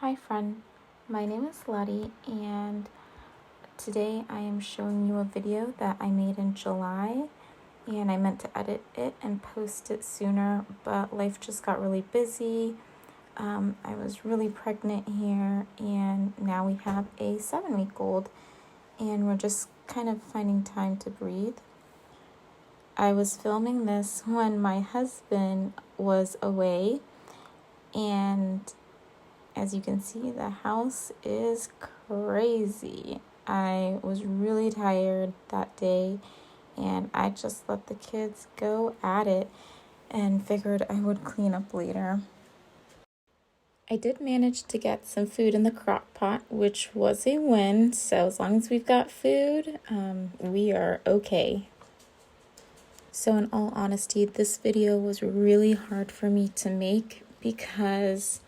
Hi friend, my name is Letty and today I am showing you a video that I made in July, and I meant to edit it and post it sooner, but life just got really busy. I was really pregnant here and now we have a 7-week-old and we're just kind of finding time to breathe. I was filming this when my husband was away, and as you can see, the house is crazy. I was really tired that day and I just let the kids go at it and figured I would clean up later. I did manage to get some food in the crock pot, which was a win. So as long as we've got food, we are okay. So in all honesty, this video was really hard for me to make because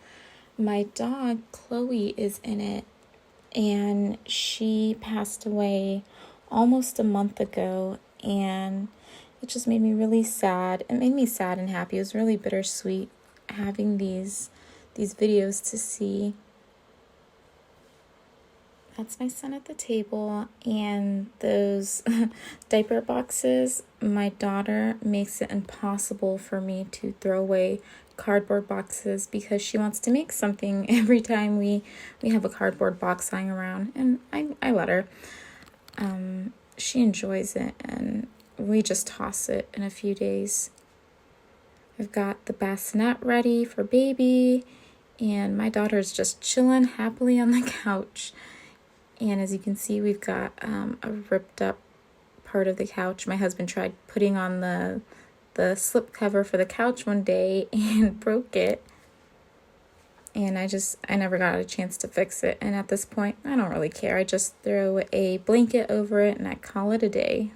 my dog, Chloe, is in it, and she passed away almost a month ago, and it just made me really sad. It made me sad and happy. It was really bittersweet having these videos to see. That's my son at the table, and those diaper boxes, my daughter makes it impossible for me to throw away cardboard boxes because she wants to make something every time we have a cardboard box lying around, and I let her. She enjoys it, and we just toss it in a few days. I've got the bassinet ready for baby, and my daughter's just chilling happily on the couch. And as you can see, we've got a ripped up part of the couch. My husband tried putting on the slip cover for the couch one day and broke it. And I never got a chance to fix it. And at this point, I don't really care. I just throw a blanket over it and I call it a day.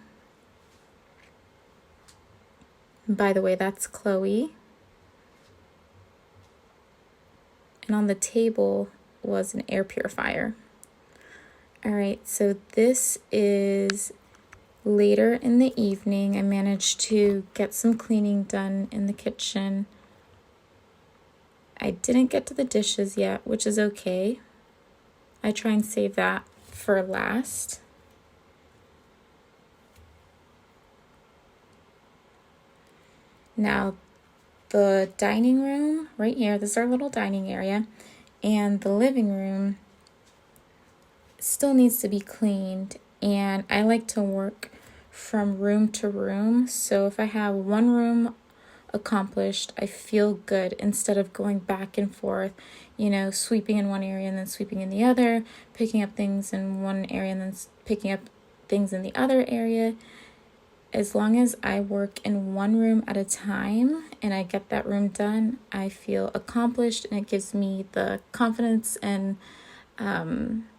By the way, that's Chloe. And on the table was an air purifier. All right, so this is later in the evening. I managed to get some cleaning done in the kitchen. I didn't get to the dishes yet, which is okay. I try and save that for last. Now, the dining room right here, this is our little dining area, and the living room still needs to be cleaned, and I like to work from room to room. So if I have one room accomplished, I feel good instead of going back and forth, sweeping in one area and then sweeping in the other, picking up things in one area and then picking up things in the other area. As long as I work in one room at a time and I get that room done, I feel accomplished, and it gives me the confidence and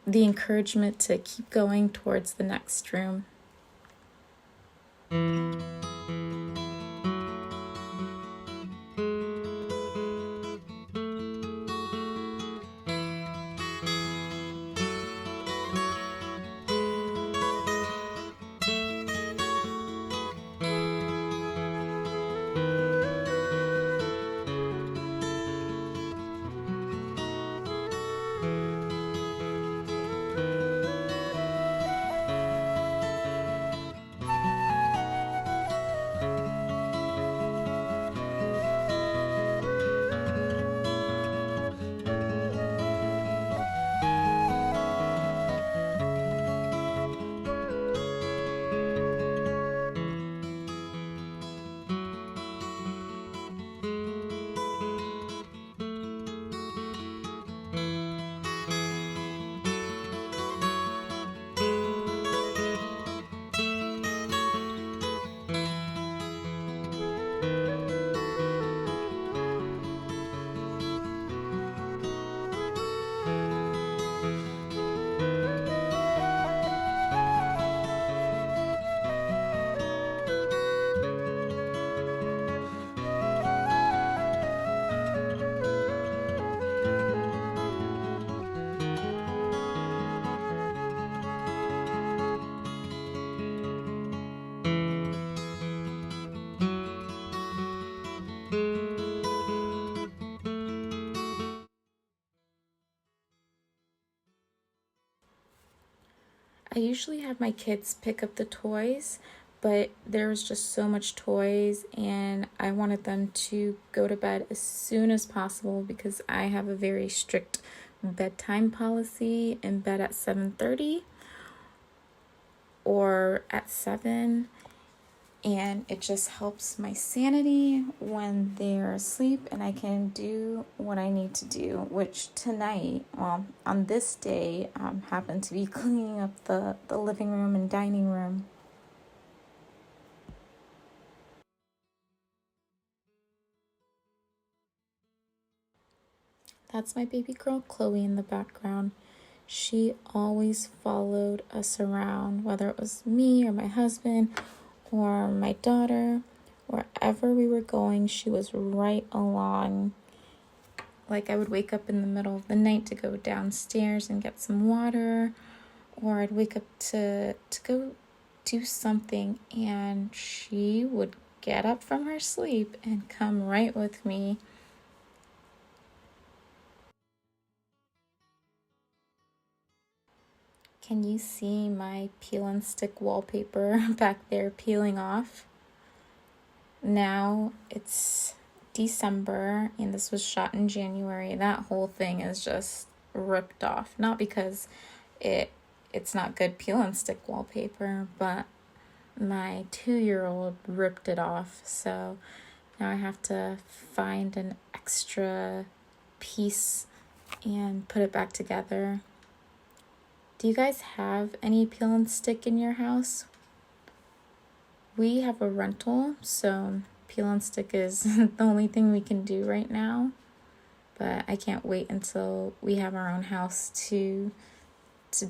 the encouragement to keep going towards the next room. I usually have my kids pick up the toys, but there was just so much toys and I wanted them to go to bed as soon as possible because I have a very strict bedtime policy, in bed at 7:30 or at 7, and it just helps my sanity when they're asleep and I can do what I need to do, which tonight, well, on this day, happened to be cleaning up the living room and dining room. That's my baby girl Chloe in the background. She always followed us around, whether it was me or my husband or my daughter. Wherever we were going, she was right along. Like, I would wake up in the middle of the night to go downstairs and get some water, or I'd wake up to go do something, and she would get up from her sleep and come right with me. Can you see my peel and stick wallpaper back there peeling off? Now it's December and this was shot in January. That whole thing is just ripped off. Not because it's not good peel and stick wallpaper, but my 2-year-old ripped it off. So now I have to find an extra piece and put it back together. Do you guys have any peel and stick in your house? We have a rental, so peel and stick is the only thing we can do right now. But I can't wait until we have our own house to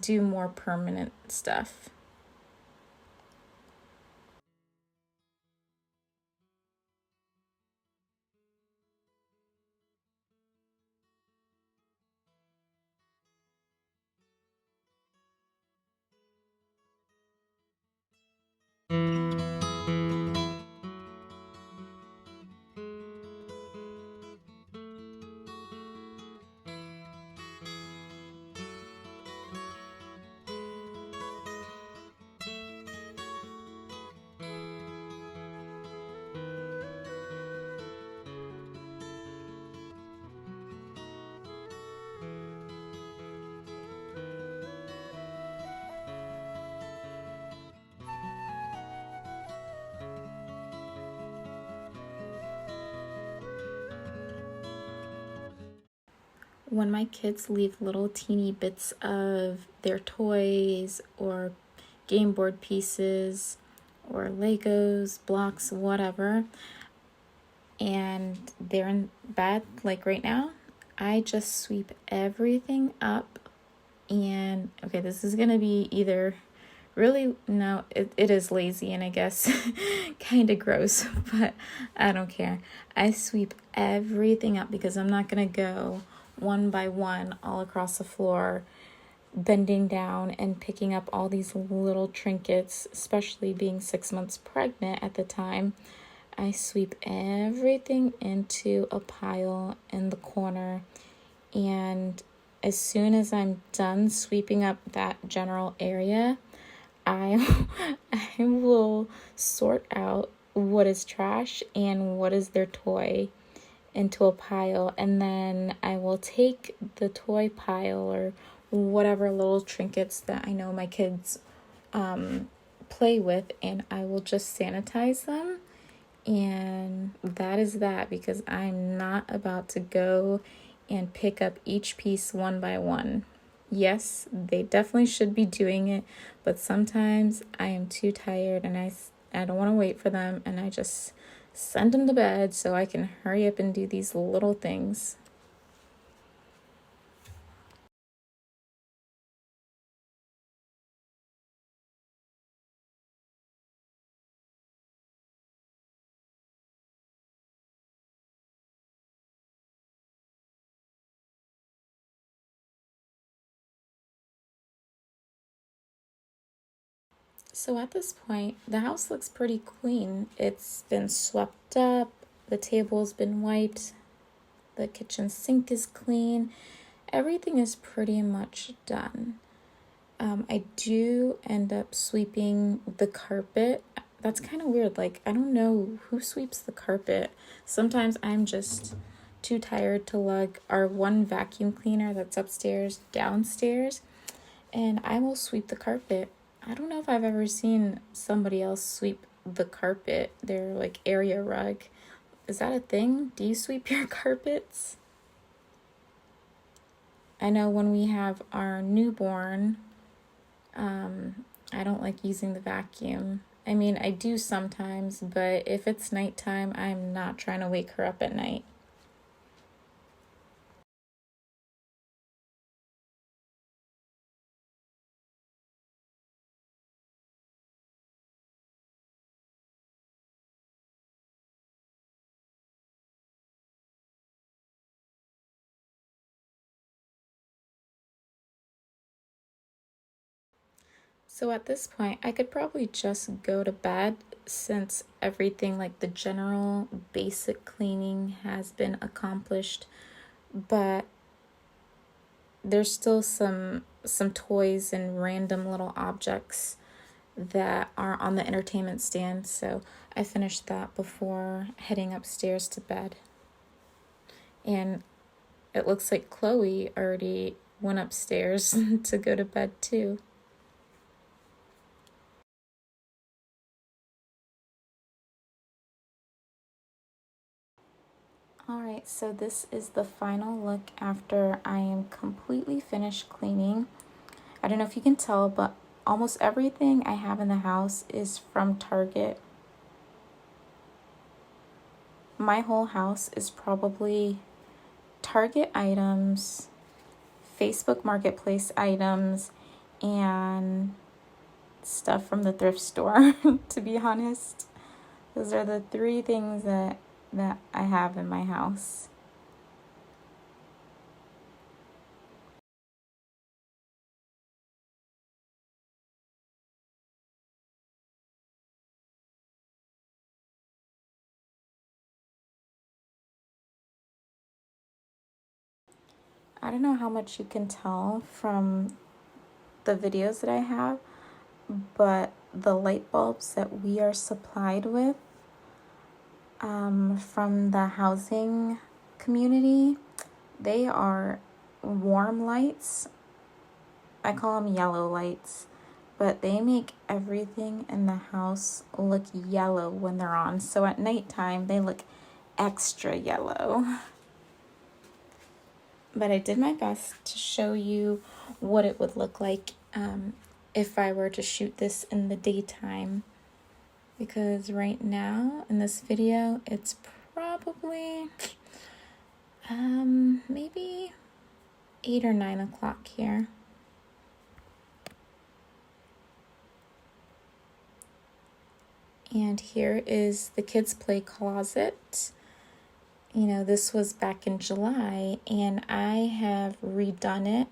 do more permanent stuff. When my kids leave little teeny bits of their toys or game board pieces or Legos, blocks, whatever, and they're in bed, like right now, I just sweep everything up. And okay, this is gonna be either really, no, it is lazy and I guess kind of gross, but I don't care. I sweep everything up because I'm not gonna go one by one all across the floor, bending down and picking up all these little trinkets, especially being 6 months pregnant at the time. I sweep everything into a pile in the corner, and as soon as I'm done sweeping up that general area, I I will sort out what is trash and what is their toy into a pile, and then I will take the toy pile or whatever little trinkets that I know my kids play with, and I will just sanitize them. And that is that, because I'm not about to go and pick up each piece one by one. Yes, they definitely should be doing it, but sometimes I am too tired and I don't want to wait for them, and I just send them to bed so I can hurry up and do these little things. So at this point, the house looks pretty clean. It's been swept up, the table's been wiped, the kitchen sink is clean. Everything is pretty much done. I do end up sweeping the carpet. That's kind of weird. Like, I don't know who sweeps the carpet. Sometimes I'm just too tired to lug our one vacuum cleaner that's upstairs downstairs, and I will sweep the carpet. I don't know if I've ever seen somebody else sweep the carpet, their like area rug. Is that a thing? Do you sweep your carpets? I know when we have our newborn, I don't like using the vacuum. I mean, I do sometimes, but if it's nighttime, I'm not trying to wake her up at night. So at this point, I could probably just go to bed since everything, like the general basic cleaning, has been accomplished. But there's still some toys and random little objects that are on the entertainment stand, so I finished that before heading upstairs to bed. And it looks like Chloe already went upstairs to go to bed too. Alright, so this is the final look after I am completely finished cleaning. I don't know if you can tell, but almost everything I have in the house is from Target. My whole house is probably Target items, Facebook Marketplace items, and stuff from the thrift store, to be honest. Those are the three things that I have in my house. I don't know how much you can tell from the videos that I have, but the light bulbs that we are supplied with from the housing community, they are warm lights. I call them yellow lights, but they make everything in the house look yellow when they're on. So at nighttime, they look extra yellow. But I did my best to show you what it would look like if I were to shoot this in the daytime. Because right now in this video, it's probably maybe 8 or 9 o'clock here. And here is the kids' play closet. You know, this was back in July, and I have redone it,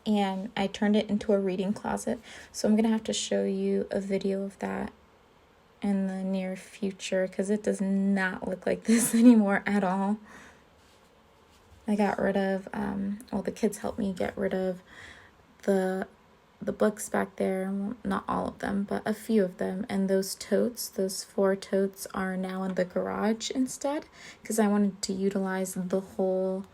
and I turned it into a reading closet. So I'm going to have to show you a video of that in the near future, because it does not look like this anymore at all. I got rid of, the kids helped me get rid of the books back there. Well, not all of them, but a few of them. And those totes, those 4 totes, are now in the garage instead, because I wanted to utilize the whole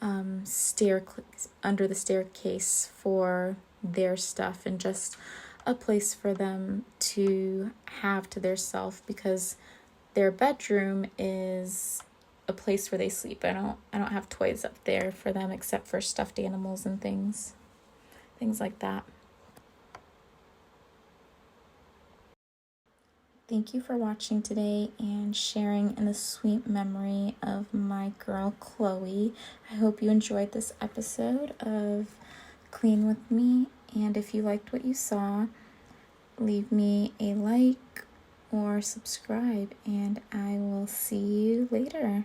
under the staircase for their stuff, and just a place for them to have to their self, because their bedroom is a place where they sleep. I don't have toys up there for them except for stuffed animals and things like that. Thank you for watching today and sharing in the sweet memory of my girl Chloe. I hope you enjoyed this episode of Clean With Me, and if you liked what you saw, leave me a like or subscribe, and I will see you later.